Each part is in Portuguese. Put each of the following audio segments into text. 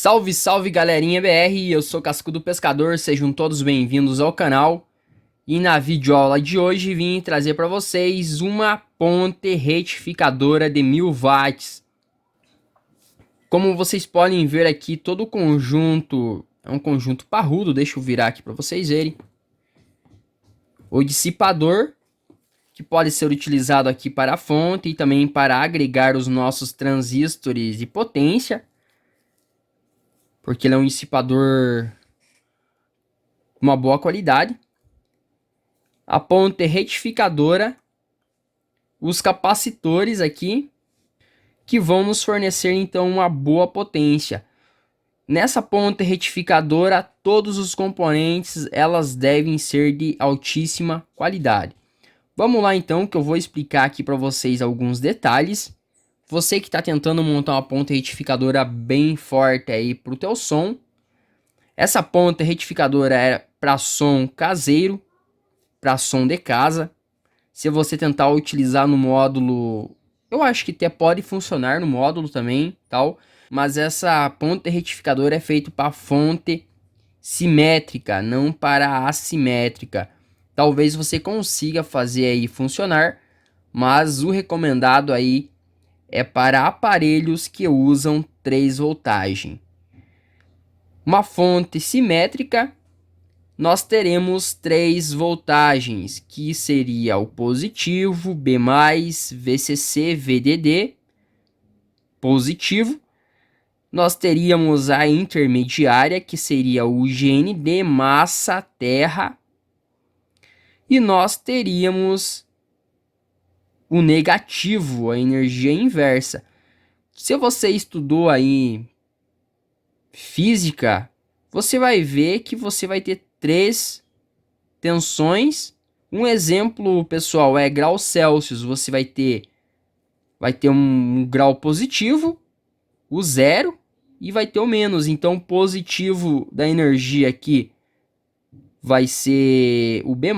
Salve, salve galerinha BR, eu sou Cascudo Pescador, sejam todos bem-vindos ao canal. E na videoaula de hoje vim trazer para vocês uma ponte retificadora de 1000 watts. Como vocês podem ver aqui, todo o conjunto é um conjunto parrudo, deixa eu virar aqui para vocês verem. O dissipador, que pode ser utilizado aqui para a fonte e também para agregar os nossos transistores de potência. Porque ele é um dissipador de uma boa qualidade. A ponte retificadora, os capacitores aqui, que vão nos fornecer então uma boa potência. Nessa ponte retificadora, todos os componentes elas devem ser de altíssima qualidade. Vamos lá então que eu vou explicar aqui para vocês alguns detalhes. Você que está tentando montar uma ponte retificadora bem forte aí para o teu som. Essa ponte retificadora é para som caseiro, para som de casa. Se você tentar utilizar no módulo, eu acho que até pode funcionar no módulo também, tal. Mas essa ponte retificadora é feita para fonte simétrica, não para assimétrica. Talvez você consiga fazer aí funcionar, mas o recomendado aí é para aparelhos que usam 3 voltagem. Uma fonte simétrica, nós teremos 3 voltagens, que seria o positivo, B+, VCC, VDD, positivo. Nós teríamos a intermediária, que seria o GND, massa, terra. E nós teríamos o negativo, a energia inversa. Se você estudou aí física, você vai ver que você vai ter 3 tensões. Um exemplo, pessoal, é graus Celsius. Você vai ter um grau positivo, o zero, e vai ter o menos. Então, o positivo da energia aqui vai ser o B+,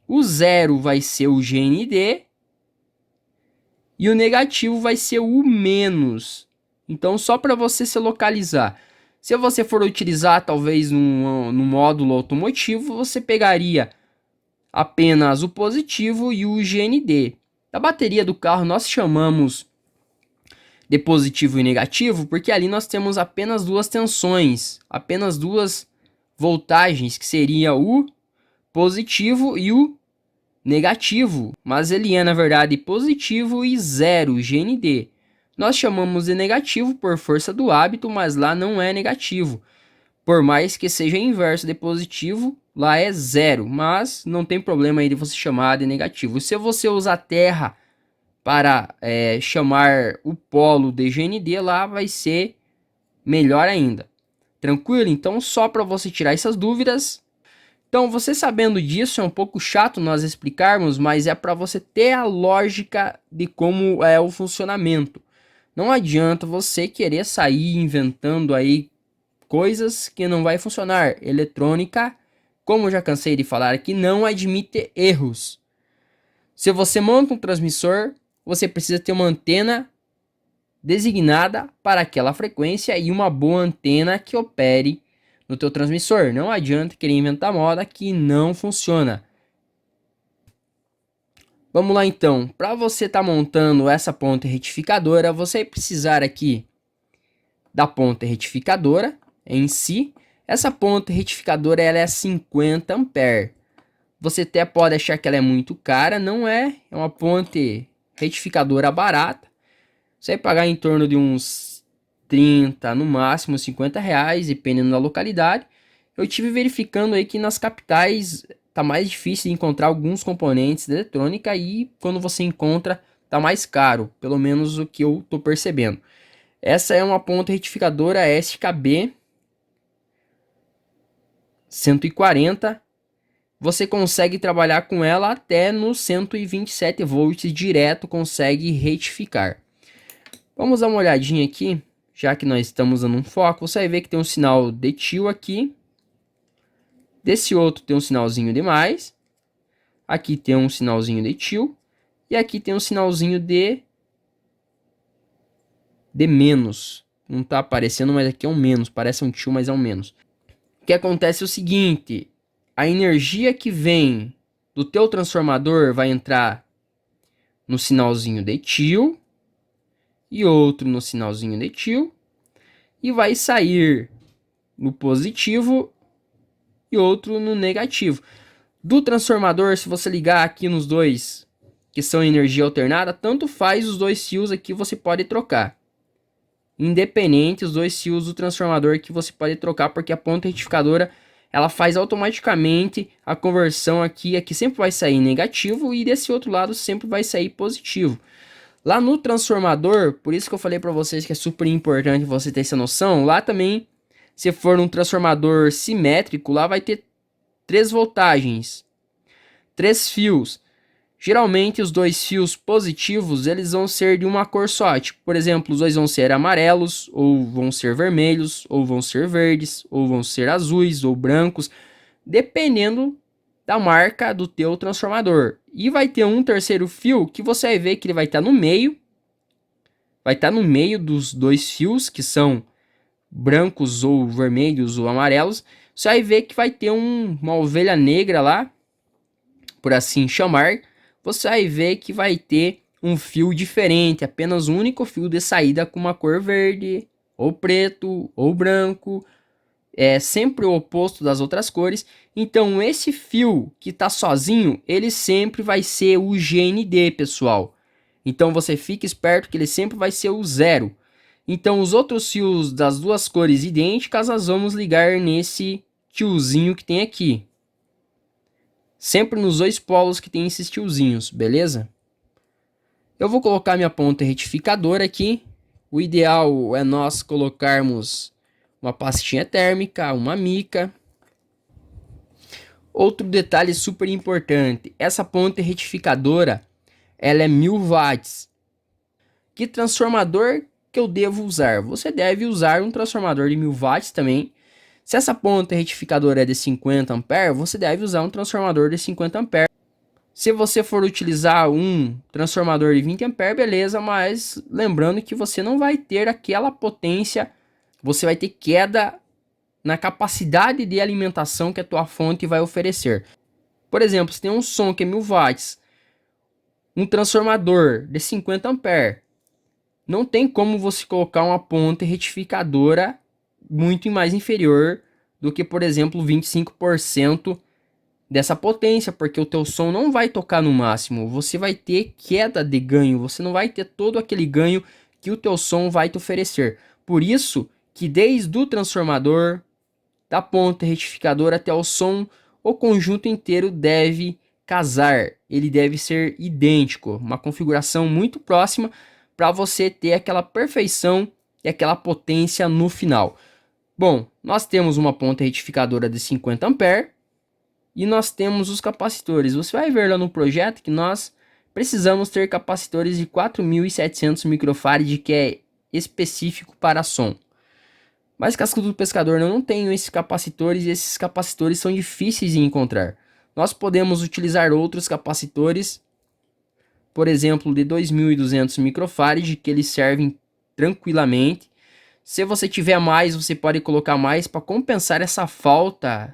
o zero vai ser o GND, e o negativo vai ser o menos. Então, só para você se localizar. Se você for utilizar, talvez, no módulo automotivo, você pegaria apenas o positivo e o GND. Da bateria do carro, nós chamamos de positivo e negativo, porque ali nós temos apenas 2 tensões, apenas 2 voltagens, que seria o positivo e o negativo, mas ele é na verdade positivo e 0 GND. Nós chamamos de negativo por força do hábito, mas lá não é negativo. Por mais que seja inverso de positivo, lá é 0, mas não tem problema aí de você chamar de negativo. Se você usar terra para chamar o polo de GND, lá vai ser melhor ainda. Tranquilo? Então, só para você tirar essas dúvidas. Então, você sabendo disso, é um pouco chato nós explicarmos, mas é para você ter a lógica de como é o funcionamento. Não adianta você querer sair inventando aí coisas que não vai funcionar. Eletrônica, como eu já cansei de falar aqui, não admite erros. Se você monta um transmissor, você precisa ter uma antena designada para aquela frequência e uma boa antena que opere no teu transmissor. Não adianta querer inventar moda que não funciona. Vamos lá então. Para você estar montando essa ponte retificadora, você vai precisar aqui da ponte retificadora em si. Essa ponte retificadora ela é 50 ampere. Você até pode achar que ela é muito cara, não é. É uma ponte retificadora barata. Você vai pagar em torno de uns 30, no máximo 50 reais, dependendo da localidade. Eu tive verificando aí que nas capitais tá mais difícil de encontrar alguns componentes de eletrônica e quando você encontra tá mais caro, pelo menos o que eu tô percebendo. Essa é uma ponte retificadora SKB 140. Você consegue trabalhar com ela até nos 127 volts direto, consegue retificar. Vamos dar uma olhadinha aqui, já que nós estamos dando um foco. Você vai ver que tem um sinal de tio aqui. Desse outro tem um sinalzinho de mais. Aqui tem um sinalzinho de tio. E aqui tem um sinalzinho de menos. não tá aparecendo, mas aqui é um menos, parece um tio, mas é um menos. O que acontece é o seguinte, a energia que vem do teu transformador vai entrar no sinalzinho de tio e outro no sinalzinho de tio e vai sair no positivo e outro no negativo. Do transformador, se você ligar aqui nos dois que são energia alternada, tanto faz os dois fios aqui, você pode trocar. Independente os dois fios do transformador que você pode trocar, porque a ponta retificadora ela faz automaticamente a conversão aqui. Aqui sempre vai sair negativo e desse outro lado sempre vai sair positivo. Lá no transformador, por isso que eu falei para vocês que é super importante você ter essa noção, lá também, se for um transformador simétrico, lá vai ter 3 voltagens, 3 fios. Geralmente os dois fios positivos, eles vão ser de uma cor só. Tipo, por exemplo, os dois vão ser amarelos, ou vão ser vermelhos, ou vão ser verdes, ou vão ser azuis, ou brancos, dependendo da marca do teu transformador. E vai ter um terceiro fio que você vai ver que ele vai estar no meio. Vai estar no meio dos dois fios, que são brancos, ou vermelhos, ou amarelos. Você vai ver que vai ter uma ovelha negra lá, por assim chamar. Você vai ver que vai ter um fio diferente, apenas um único fio de saída com uma cor verde, ou preto, ou branco, é sempre o oposto das outras cores. Então esse fio que tá sozinho, ele sempre vai ser o GND, pessoal. Então você fica esperto que ele sempre vai ser o 0. Então os outros fios das duas cores idênticas, nós vamos ligar nesse tiozinho que tem aqui. Sempre nos dois polos que tem esses tiozinhos, beleza? Eu vou colocar minha ponta retificadora aqui. O ideal é nós colocarmos uma pastinha térmica, uma mica. Outro detalhe super importante, essa ponta retificadora, ela é 1000 watts. Que transformador que eu devo usar? Você deve usar um transformador de 1000 watts também. Se essa ponta retificadora é de 50 amperes, você deve usar um transformador de 50 amperes. Se você for utilizar um transformador de 20 amperes, beleza, mas lembrando que você não vai ter aquela potência, você vai ter queda na capacidade de alimentação que a tua fonte vai oferecer. Por exemplo, se tem um som que é 1000 watts, um transformador de 50 amperes, não tem como você colocar uma ponte retificadora muito mais inferior do que, por exemplo, 25% dessa potência, porque o teu som não vai tocar no máximo, você vai ter queda de ganho, você não vai ter todo aquele ganho que o teu som vai te oferecer. Por isso que desde o transformador, da ponta retificadora até o som, o conjunto inteiro deve casar, ele deve ser idêntico, uma configuração muito próxima para você ter aquela perfeição e aquela potência no final. Bom, nós temos uma ponta retificadora de 50 amperes e nós temos os capacitores. Você vai ver lá no projeto que nós precisamos ter capacitores de 4700 microfarad, que é específico para som. Mas Cascudo do Pescador não tem esses capacitores e esses capacitores são difíceis de encontrar. Nós podemos utilizar outros capacitores, por exemplo, de 2200 microfarad, que eles servem tranquilamente. Se você tiver mais, você pode colocar mais para compensar essa falta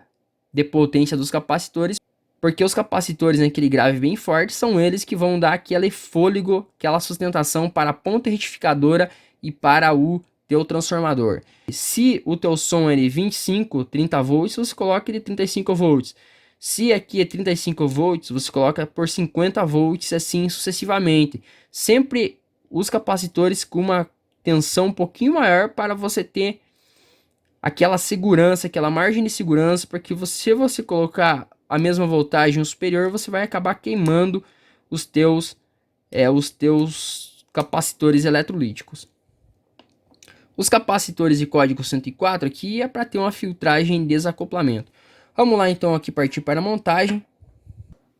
de potência dos capacitores, porque os capacitores naquele grave bem forte são eles que vão dar aquele fôlego, aquela sustentação para a ponta retificadora e para o teu transformador. Se o teu som é de 25, 30 volts, você coloca de 35 volts. Se aqui é 35 volts, você coloca por 50 volts, assim sucessivamente. Sempre os capacitores com uma tensão um pouquinho maior para você ter aquela segurança, aquela margem de segurança, porque se você colocar a mesma voltagem superior, você vai acabar queimando os teus capacitores eletrolíticos. Os capacitores de código 104 aqui é para ter uma filtragem e desacoplamento. Vamos lá então aqui partir para a montagem.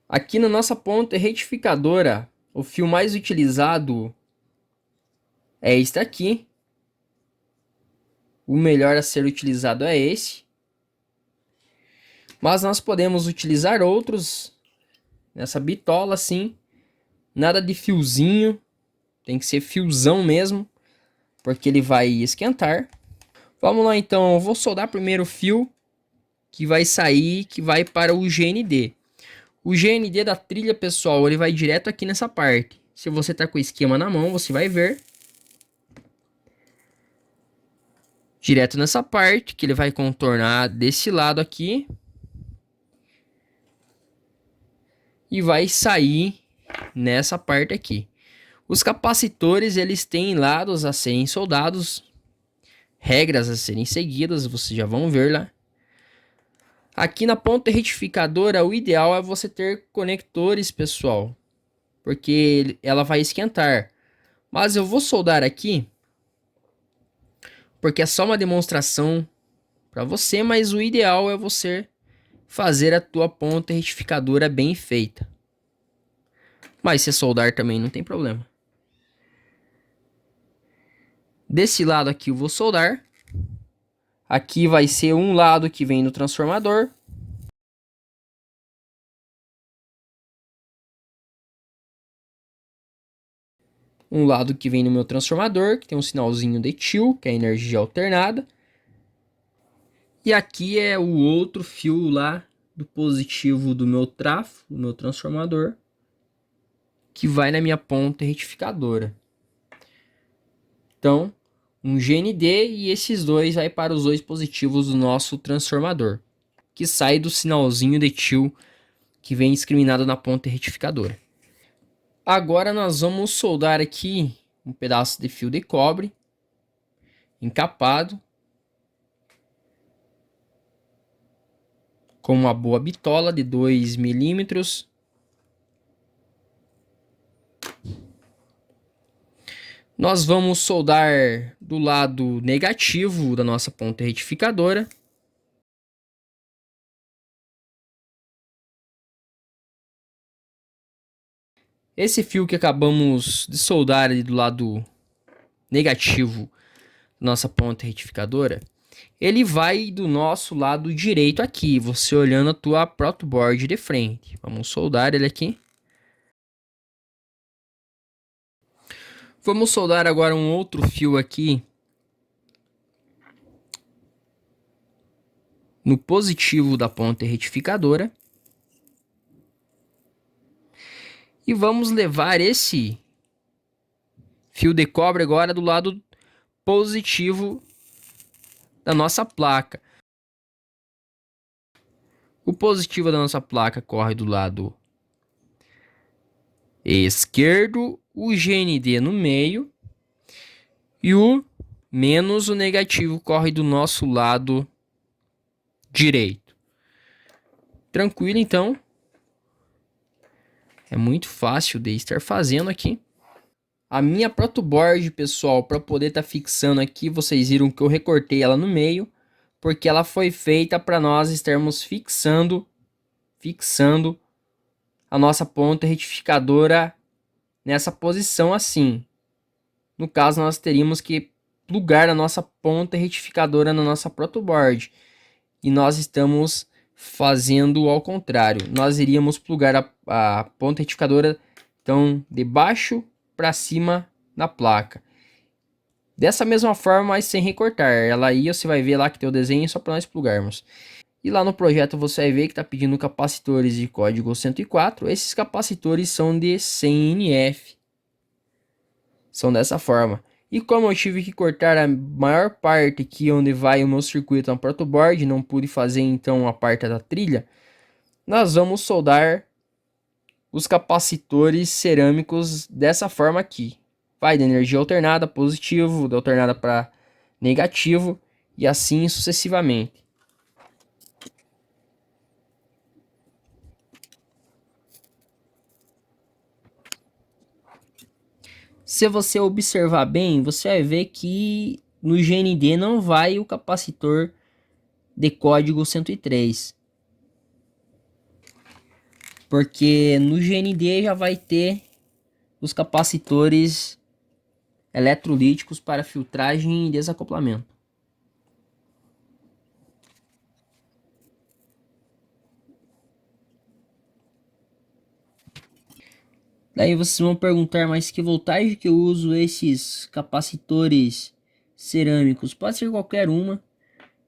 Aqui na nossa ponta retificadora, o fio mais utilizado é este aqui. O melhor a ser utilizado é esse. Mas nós podemos utilizar outros nessa bitola assim. Nada de fiozinho. Tem que ser fiozão mesmo. porque ele vai esquentar. Vamos lá então, eu vou soldar primeiro o fio que vai sair, que vai para o GND. O GND da trilha, pessoal, ele vai direto aqui nessa parte. Se você tá com o esquema na mão, você vai ver. Direto nessa parte, que ele vai contornar desse lado aqui. E vai sair nessa parte aqui. Os capacitores, eles têm lados a serem soldados, regras a serem seguidas, vocês já vão ver lá. Aqui na ponta retificadora, o ideal é você ter conectores, pessoal, porque ela vai esquentar. Mas eu vou soldar aqui, porque é só uma demonstração para você, mas o ideal é você fazer a tua ponta retificadora bem feita. Mas se soldar também não tem problema. Desse lado aqui eu vou soldar. Aqui vai ser um lado que vem no transformador. Um lado que vem no meu transformador, que tem um sinalzinho de tio, que é energia alternada. E aqui é o outro fio lá do positivo do meu trafo, do meu transformador, que vai na minha ponta retificadora. Então, um GND e esses dois vai para os dois positivos do nosso transformador, que sai do sinalzinho de tio que vem discriminado na ponta retificadora. Agora nós vamos soldar aqui um pedaço de fio de cobre encapado com uma boa bitola de 2 milímetros. Nós vamos soldar do lado negativo da nossa ponta retificadora. Esse fio que acabamos de soldar ali do lado negativo da nossa ponta retificadora, ele vai do nosso lado direito aqui, você olhando a tua protoboard de frente. Vamos soldar ele aqui. Vamos soldar agora um outro fio aqui no positivo da ponta retificadora. E vamos levar esse fio de cobre agora do lado positivo da nossa placa. O positivo da nossa placa corre do lado esquerdo, o GND no meio e o menos o negativo corre do nosso lado direito. Tranquilo, então. É muito fácil de estar fazendo aqui. A minha protoboard, pessoal, para poder estar fixando aqui, vocês viram que eu recortei ela no meio, porque ela foi feita para nós estarmos fixando a nossa ponta retificadora nessa posição assim. No caso, nós teríamos que plugar a nossa ponta retificadora na nossa protoboard. E nós estamos fazendo ao contrário. Nós iríamos plugar a ponta retificadora então de baixo para cima na placa. Dessa mesma forma, mas sem recortar. Ela aí você vai ver lá que tem o desenho só para nós plugarmos. E lá no projeto você vai ver que está pedindo capacitores de código 104. Esses capacitores são de 100 NF. São dessa forma. E como eu tive que cortar a maior parte aqui onde vai o meu circuito na protoboard, não pude fazer então a parte da trilha, nós vamos soldar os capacitores cerâmicos dessa forma aqui. Vai da energia alternada positivo, da alternada para negativo e assim sucessivamente. Se você observar bem, você vai ver que no GND não vai o capacitor de código 103. Porque no GND já vai ter os capacitores eletrolíticos para filtragem e desacoplamento. Daí vocês vão perguntar, mas que voltagem que eu uso esses capacitores cerâmicos? Pode ser qualquer uma,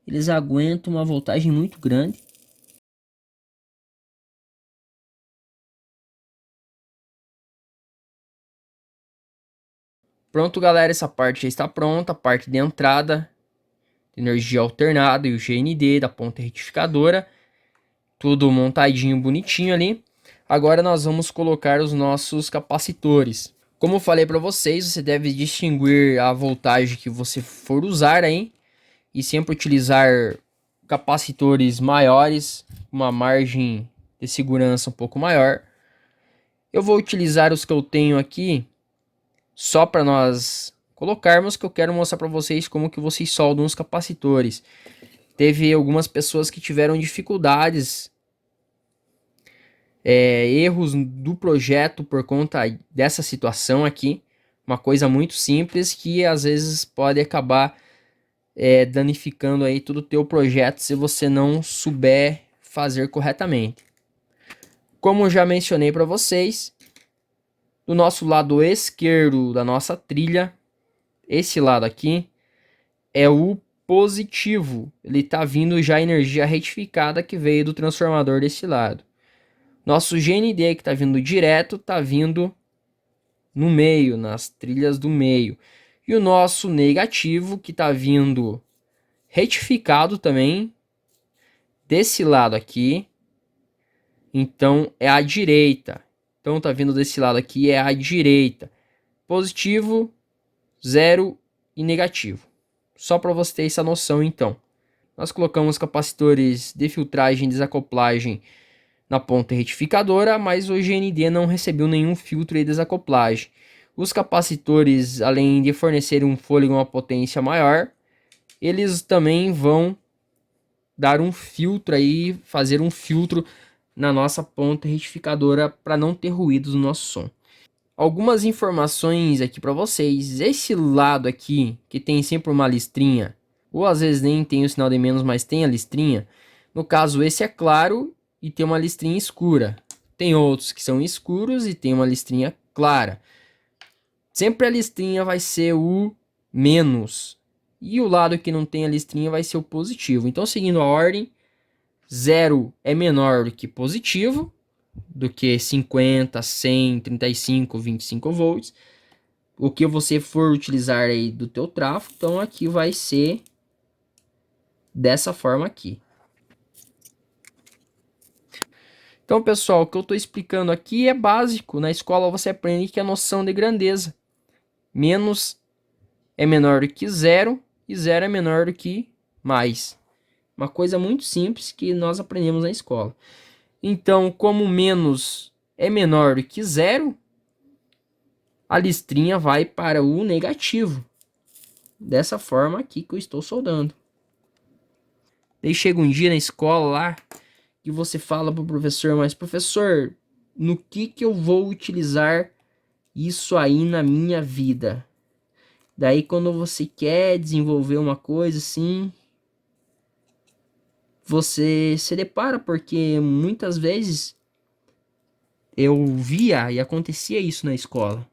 eles aguentam uma voltagem muito grande. Pronto, galera, essa parte já está pronta, a parte de entrada, energia alternada e o GND da ponta retificadora, tudo montadinho, bonitinho ali. Agora nós vamos colocar os nossos capacitores. Como eu falei para vocês, você deve distinguir a voltagem que você for usar aí e sempre utilizar capacitores maiores, uma margem de segurança um pouco maior. Eu vou utilizar os que eu tenho aqui só para nós colocarmos, que eu quero mostrar para vocês como que vocês soldam os capacitores. Teve algumas pessoas que tiveram dificuldades, erros do projeto por conta dessa situação aqui. Uma coisa muito simples que às vezes pode acabar danificando aí todo o teu projeto se você não souber fazer corretamente. Como já mencionei para vocês, do nosso lado esquerdo da nossa trilha, esse lado aqui é o positivo. Ele está vindo já a energia retificada que veio do transformador desse lado. Nosso GND que está vindo direto, está vindo no meio, nas trilhas do meio. E o nosso negativo que está vindo retificado também desse lado aqui. Então é a direita. Então tá vindo desse lado aqui, é a direita. Positivo, zero e negativo. Só para você ter essa noção então. Nós colocamos capacitores de filtragem e desacoplagem na ponta retificadora, mas o GND não recebeu nenhum filtro de desacoplagem. Os capacitores, além de fornecer um fôlego e uma potência maior, eles também vão dar um filtro aí, fazer um filtro na nossa ponta retificadora para não ter ruídos no nosso som. Algumas informações aqui para vocês. Esse lado aqui, que tem sempre uma listrinha, ou às vezes nem tem o sinal de menos, mas tem a listrinha. No caso, esse é claro e tem uma listrinha escura. Tem outros que são escuros e tem uma listrinha clara. Sempre a listrinha vai ser o menos. E o lado que não tem a listrinha vai ser o positivo. Então, seguindo a ordem, 0 é menor do que positivo, do que 50, 100, 35, 25 volts. O que você for utilizar aí do teu tráfego, então aqui vai ser dessa forma aqui. Então, pessoal, o que eu estou explicando aqui é básico. Na escola você aprende que é a noção de grandeza. Menos é menor do que zero e zero é menor do que mais. Uma coisa muito simples que nós aprendemos na escola. Então, como menos é menor do que zero, a listrinha vai para o negativo. Dessa forma aqui que eu estou soldando. Daí chega um dia na escola lá que você fala para o professor, mas professor, no que eu vou utilizar isso aí na minha vida? Daí quando você quer desenvolver uma coisa assim, você se depara, porque muitas vezes eu via e acontecia isso na escola.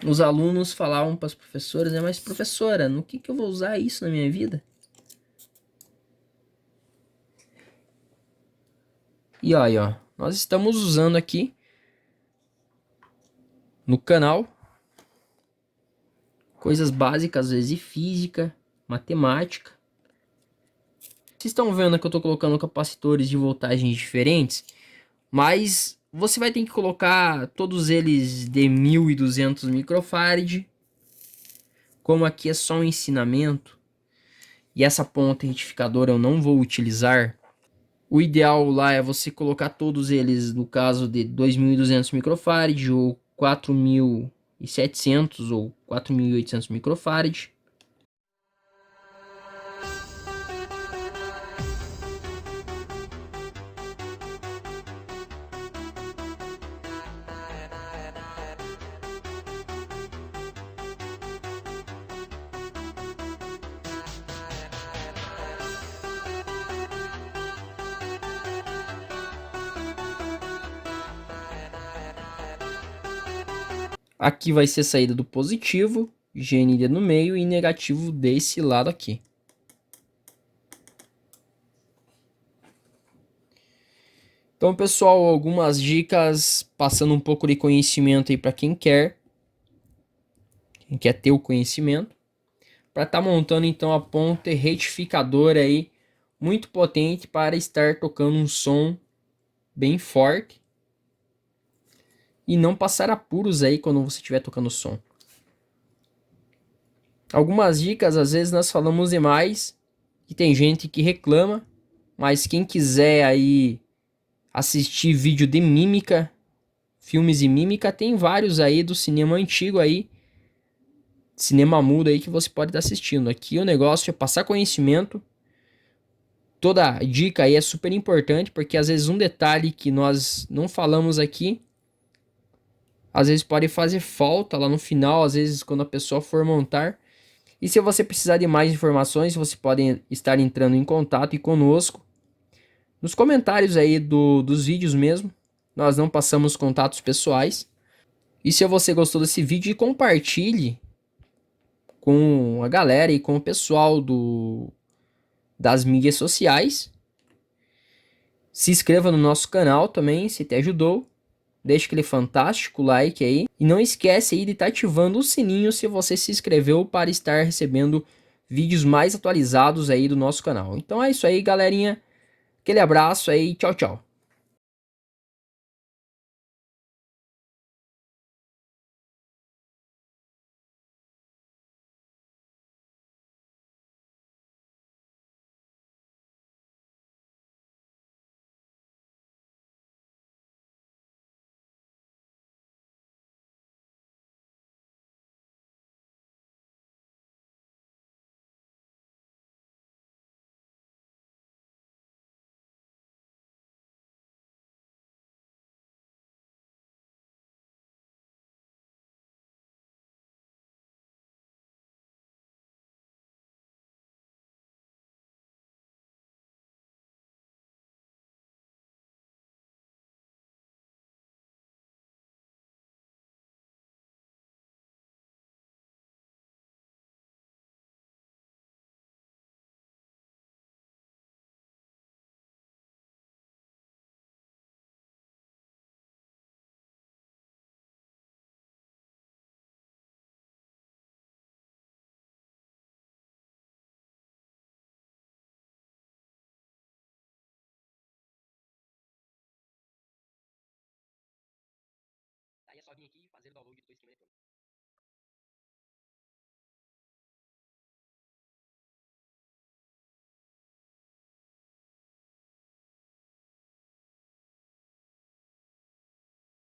Os alunos falavam para as professoras, mas professora, no que eu vou usar isso na minha vida? E aí, ó, nós estamos usando aqui no canal coisas básicas, às vezes de física, matemática. Vocês estão vendo que eu estou colocando capacitores de voltagens diferentes, mas você vai ter que colocar todos eles de 1200 microfarad. Como aqui é só um ensinamento e essa ponta retificadora eu não vou utilizar, o ideal lá é você colocar todos eles no caso de 2200 microfarad ou 4700 ou 4800 microfarad. Aqui vai ser saída do positivo, GND no meio e negativo desse lado aqui. Então, pessoal, algumas dicas passando um pouco de conhecimento aí para quem quer ter o conhecimento, para estar montando então a ponte retificadora aí muito potente para estar tocando um som bem forte e não passar apuros aí quando você estiver tocando som. Algumas dicas, às vezes nós falamos demais e tem gente que reclama, mas quem quiser aí assistir vídeo de mímica, filmes de mímica, tem vários aí do cinema antigo aí, cinema mudo aí que você pode estar assistindo. Aqui o negócio é passar conhecimento. Toda dica aí é super importante, porque às vezes um detalhe que nós não falamos aqui, às vezes pode fazer falta lá no final, às vezes quando a pessoa for montar. E se você precisar de mais informações, você pode estar entrando em contato conosco nos comentários aí dos vídeos mesmo. Nós não passamos contatos pessoais. E se você gostou desse vídeo, compartilhe com a galera e com o pessoal das mídias sociais. Se inscreva no nosso canal também, se te ajudou. Deixe aquele fantástico like aí. E não esquece aí de estar ativando o sininho se você se inscreveu para estar recebendo vídeos mais atualizados aí do nosso canal. Então é isso aí, galerinha. Aquele abraço aí, tchau, tchau. Aí é só vir aqui e fazer o download do esquema eletrônico.